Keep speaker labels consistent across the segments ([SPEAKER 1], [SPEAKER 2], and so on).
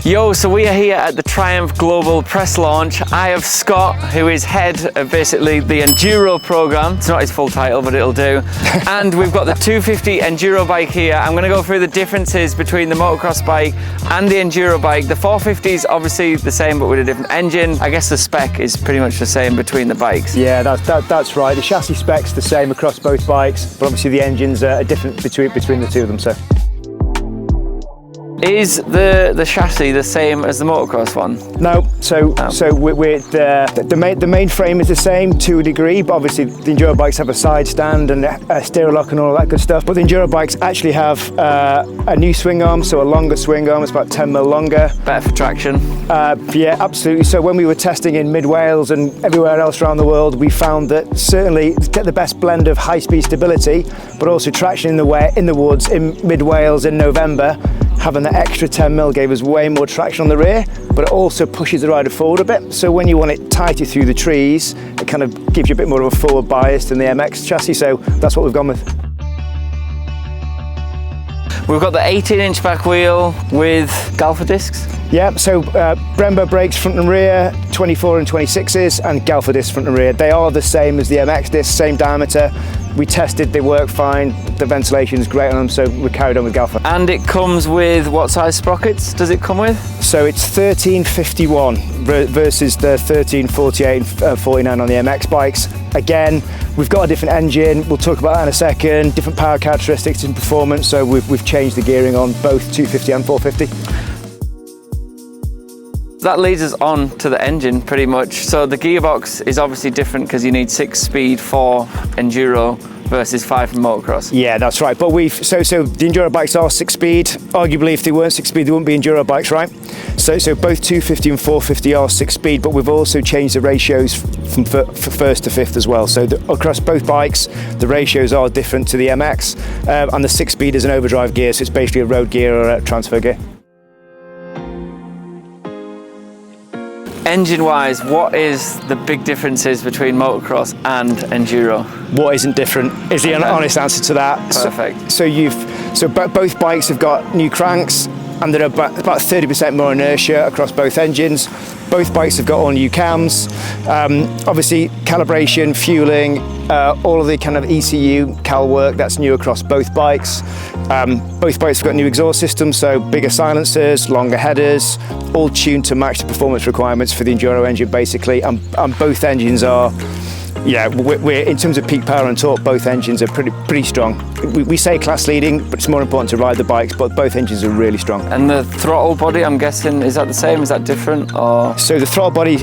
[SPEAKER 1] Yo, so we are here at the Triumph Global press launch. I have Scott, who is head of basically the Enduro program. It's not his full title, but it'll do. And we've got the 250 Enduro bike here. I'm going to go through the differences between the motocross bike and the Enduro bike. The 450 is obviously the same, but with a different engine. I guess the spec is pretty much the same between the bikes.
[SPEAKER 2] Yeah, that's right. The chassis spec's the same across both bikes, but obviously the engines are different between the two of them. So.
[SPEAKER 1] Is the chassis the same as the motocross one?
[SPEAKER 2] No, so the main frame is the same to a degree, but obviously the Enduro bikes have a side stand and a steer lock and all that good stuff. But the Enduro bikes actually have a new swing arm, so a longer swing arm. It's about 10 mil longer.
[SPEAKER 1] Better for traction?
[SPEAKER 2] Yeah, absolutely. So when we were testing in mid-Wales and everywhere else around the world, we found that certainly to get the best blend of high-speed stability, but also traction in the woods in mid-Wales in November, having that extra 10 mil gave us way more traction on the rear, but it also pushes the rider forward a bit. So when you want it tighter through the trees, it kind of gives you a bit more of a forward bias than the MX chassis. So that's what we've gone with.
[SPEAKER 1] We've got the 18-inch back wheel with Galfa discs.
[SPEAKER 2] Yeah, so Brembo brakes front and rear, 24 and 26s, and Galfa discs front and rear. They are the same as the MX discs, same diameter. We tested, they work fine, the ventilation is great on them, so we carried on with Galfa.
[SPEAKER 1] And it comes with what size sprockets does it come with?
[SPEAKER 2] So it's 1351 versus the 1348 and 49 on the MX bikes. Again, we've got a different engine, we'll talk about that in a second, different power characteristics and performance, so we've changed the gearing on both 250 and 450.
[SPEAKER 1] That leads us on to the engine pretty much. So the gearbox is obviously different because you need 6-speed for Enduro versus 5 for motocross.
[SPEAKER 2] Yeah, that's right. But so the Enduro bikes are 6-speed. Arguably, if they weren't 6-speed, they wouldn't be Enduro bikes, right? So both 250 and 450 are 6-speed, but we've also changed the ratios from first to fifth as well. So across both bikes, the ratios are different to the MX, and the 6-speed is an overdrive gear, so it's basically a road gear or a transfer gear.
[SPEAKER 1] Engine-wise, what is the big differences between motocross and Enduro?
[SPEAKER 2] What isn't different is the honest answer to that.
[SPEAKER 1] Perfect.
[SPEAKER 2] So both bikes have got new cranks, and they're about 30% more inertia across both engines. Both bikes have got all new cams. Obviously, calibration, fueling, all of the kind of ECU cal work, that's new across both bikes. Both bikes have got new exhaust systems, so bigger silencers, longer headers, all tuned to match the performance requirements for the Enduro engine, basically. And both engines are, we're in terms of peak power and torque, both engines are pretty strong. We say class leading, but it's more important to ride the bikes, but both engines are really strong.
[SPEAKER 1] And the throttle body, I'm guessing, is that the same? Is that different? Or?
[SPEAKER 2] So the throttle body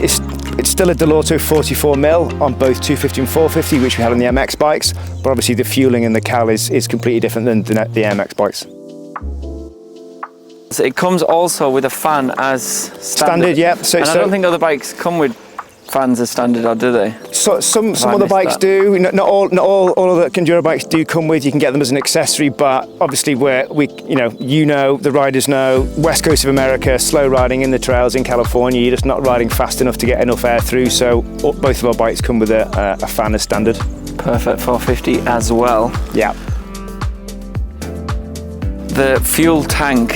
[SPEAKER 2] it's still a Delorto 44 mil on both 250 and 450, which we had on the MX bikes, but obviously the fueling and the cal is completely different than the MX bikes.
[SPEAKER 1] So it comes also with a fan as standard?
[SPEAKER 2] Yeah.
[SPEAKER 1] I don't think other bikes come with fans as standard, or do they?
[SPEAKER 2] So some other bikes do. Not all of the Enduro bikes do come with. You can get them as an accessory, but obviously the riders know, West Coast of America, slow riding in the trails in California, you're just not riding fast enough to get enough air through. So both of our bikes come with a fan as standard.
[SPEAKER 1] Perfect. 450 as well.
[SPEAKER 2] Yeah.
[SPEAKER 1] The fuel tank.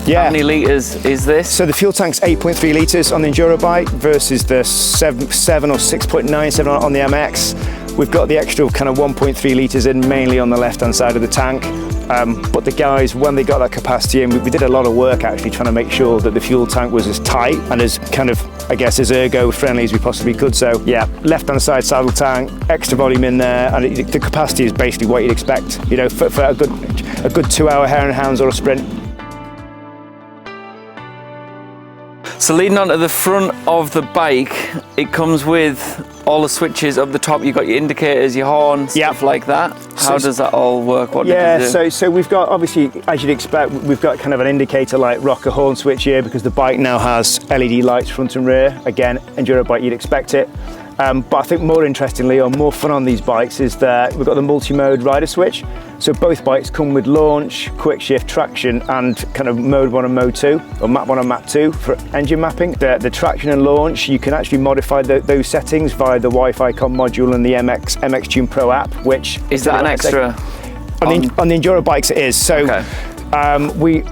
[SPEAKER 2] Yeah.
[SPEAKER 1] How many litres is this?
[SPEAKER 2] So the fuel tank's 8.3 litres on the Enduro bike versus the 7 or 6.97 on the MX. We've got the extra kind of 1.3 litres in, mainly on the left-hand side of the tank. But the guys, when they got that capacity in, we did a lot of work actually trying to make sure that the fuel tank was as tight and as kind of, I guess, as ergo-friendly as we possibly could. So yeah, left-hand side saddle tank, extra volume in there, and the capacity is basically what you'd expect, for a good 2-hour hare and hounds or a sprint.
[SPEAKER 1] So leading on to the front of the bike, it comes with all the switches up the top. You've got your indicators, your horn, stuff like that. How does that all work? What does it do?
[SPEAKER 2] So we've got, obviously, as you'd expect, we've got kind of an indicator like rocker horn switch here because the bike now has LED lights front and rear. Again, Enduro bike, you'd expect it. But I think more interestingly, or more fun on these bikes, is that we've got the multi-mode rider switch. So both bikes come with launch, quick shift, traction, and kind of mode 1 and mode 2, or map 1 and map 2 for engine mapping. The traction and launch, you can actually modify those settings via the Wi-Fi com module and the MX Tune Pro app, which...
[SPEAKER 1] Is that an extra?
[SPEAKER 2] On the Enduro bikes it is. So We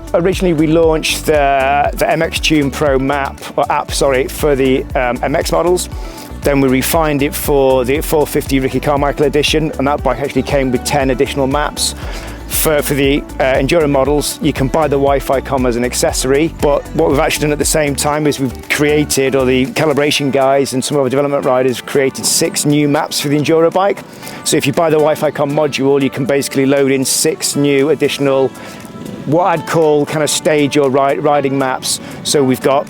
[SPEAKER 2] launched the MX Tune Pro app for the MX models. Then we refined it for the 450 Ricky Carmichael edition, and that bike actually came with 10 additional maps. For the Enduro models, you can buy the Wi-Fi comm as an accessory, but what we've actually done at the same time is we've created, or the calibration guys and some of our development riders created 6 new maps for the Enduro bike. So if you buy the Wi-Fi comm module, you can basically load in 6 new additional, what I'd call kind of stage or riding maps. So we've got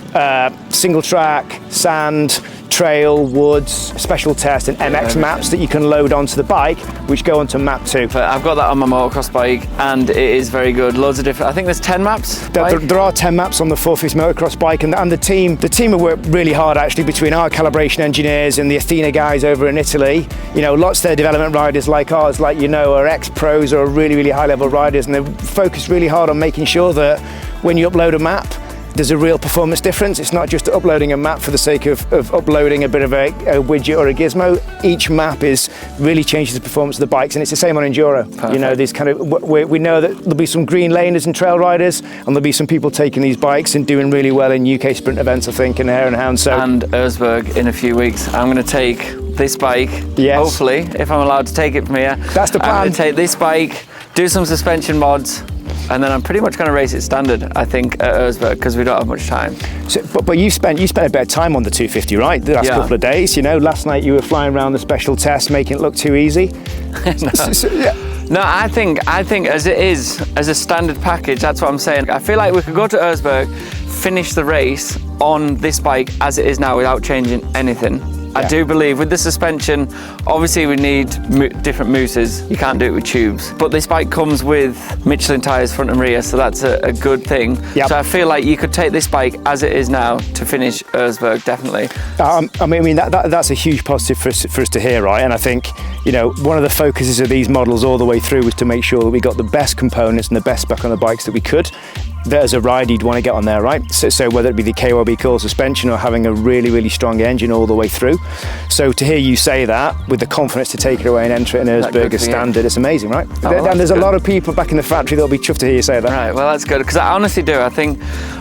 [SPEAKER 2] single track, sand, trail, woods, special test and MX maps that you can load onto the bike, which go onto map 2.
[SPEAKER 1] I've got that on my motocross bike and it is very good. Loads of different, I think there's 10 maps.
[SPEAKER 2] There are 10 maps on the 450 motocross bike, and the team have worked really hard actually between our calibration engineers and the Athena guys over in Italy. You know, lots of their development riders like ours, like, you know, are ex-pros or are really, really high level riders, and they've focused really hard on making sure that when you upload a map, there's a real performance difference. It's not just uploading a map for the sake of uploading a bit of a widget or a gizmo. Each map really changes the performance of the bikes, and it's the same on Enduro. Perfect. You know, there's we know that there'll be some green laners and trail riders, and there'll be some people taking these bikes and doing really well in UK sprint events, I think, and Hare and Hound.
[SPEAKER 1] And Erzberg in a few weeks. I'm going to take this bike,
[SPEAKER 2] yes.
[SPEAKER 1] Hopefully, if I'm allowed to take it from here.
[SPEAKER 2] That's the plan.
[SPEAKER 1] I'm going to take this bike, do some suspension mods, and then I'm pretty much going to race it standard, I think, at Erzberg, because we don't have much time.
[SPEAKER 2] So, but you spent a bit of time on the 250, right? The last couple of days, you know. Last night you were flying around the special test, making it look too easy.
[SPEAKER 1] No, I think as it is, as a standard package, that's what I'm saying. I feel like we could go to Erzberg, finish the race on this bike as it is now without changing anything. I do believe with the suspension, obviously we need different mousses. You can't do it with tubes. But this bike comes with Michelin tyres front and rear, so that's a good thing. Yep. So I feel like you could take this bike as it is now to finish Erzberg, definitely.
[SPEAKER 2] I mean that's a huge positive for us to hear, right? And I think, you know, one of the focuses of these models all the way through was to make sure that we got the best components and the best spec on the bikes that we could. That as a rider you'd want to get on there, right? So whether it be the KYB coil suspension or having a really, really strong engine all the way through. So to hear you say that with the confidence to take it away and enter it in Erzberg as standard, it's amazing, right? And there's a lot of people back in the factory that'll be chuffed to hear you say that.
[SPEAKER 1] Right, well that's good, because I honestly do. I think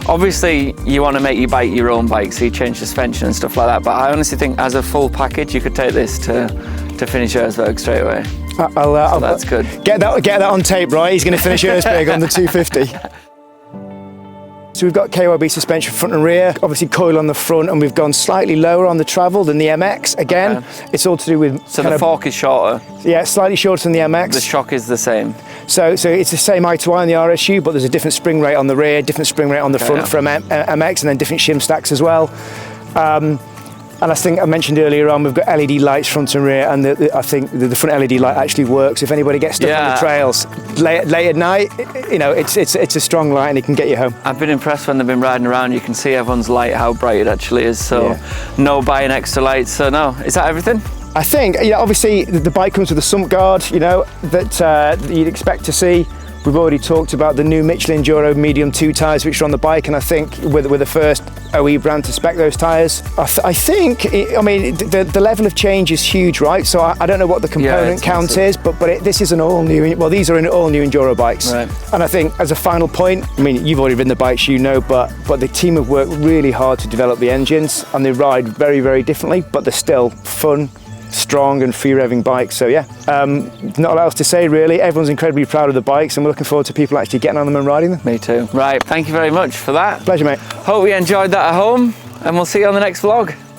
[SPEAKER 1] obviously you want to make your bike your own bike, so you change suspension and stuff like that, but I honestly think as a full package you could take this to finish Erzberg straight away. So that's good.
[SPEAKER 2] Get that on tape, right? He's going to finish Erzberg on the 250. So we've got KYB suspension front and rear, obviously coil on the front, and we've gone slightly lower on the travel than the MX. Again, it's all to do with...
[SPEAKER 1] So the fork is shorter?
[SPEAKER 2] Yeah, slightly shorter than the MX.
[SPEAKER 1] The shock is the same?
[SPEAKER 2] So it's the same eye to eye on the RSU, but there's a different spring rate on the rear, different spring rate on the front from MX, and then different shim stacks as well. And I think I mentioned earlier on, we've got LED lights front and rear, and I think the front LED light actually works. If anybody gets stuck on the trails late at night, you know, it's a strong light and it can get you home.
[SPEAKER 1] I've been impressed when they've been riding around. You can see everyone's light, how bright it actually is. So no buying extra lights. So no, is that everything?
[SPEAKER 2] I think, yeah, obviously the bike comes with a sump guard, you know, that you'd expect to see. We've already talked about the new Michelin Enduro medium 2 tyres which are on the bike, and I think we're the first OE brand to spec those tyres. I mean, the level of change is huge, right? So I don't know what the component count is, but this is an all new, well, these are all new Enduro bikes. Right. And I think as a final point, I mean, you've already ridden the bikes, you know, but the team have worked really hard to develop the engines, and they ride very, very differently, but they're still fun, strong and free revving bikes. So yeah, not a lot else to say really. Everyone's incredibly proud of the bikes and we're looking forward to people actually getting on them and riding them.
[SPEAKER 1] Me too. Right, thank you very much for that.
[SPEAKER 2] Pleasure, mate.
[SPEAKER 1] Hope you enjoyed that at home, and we'll see you on the next vlog.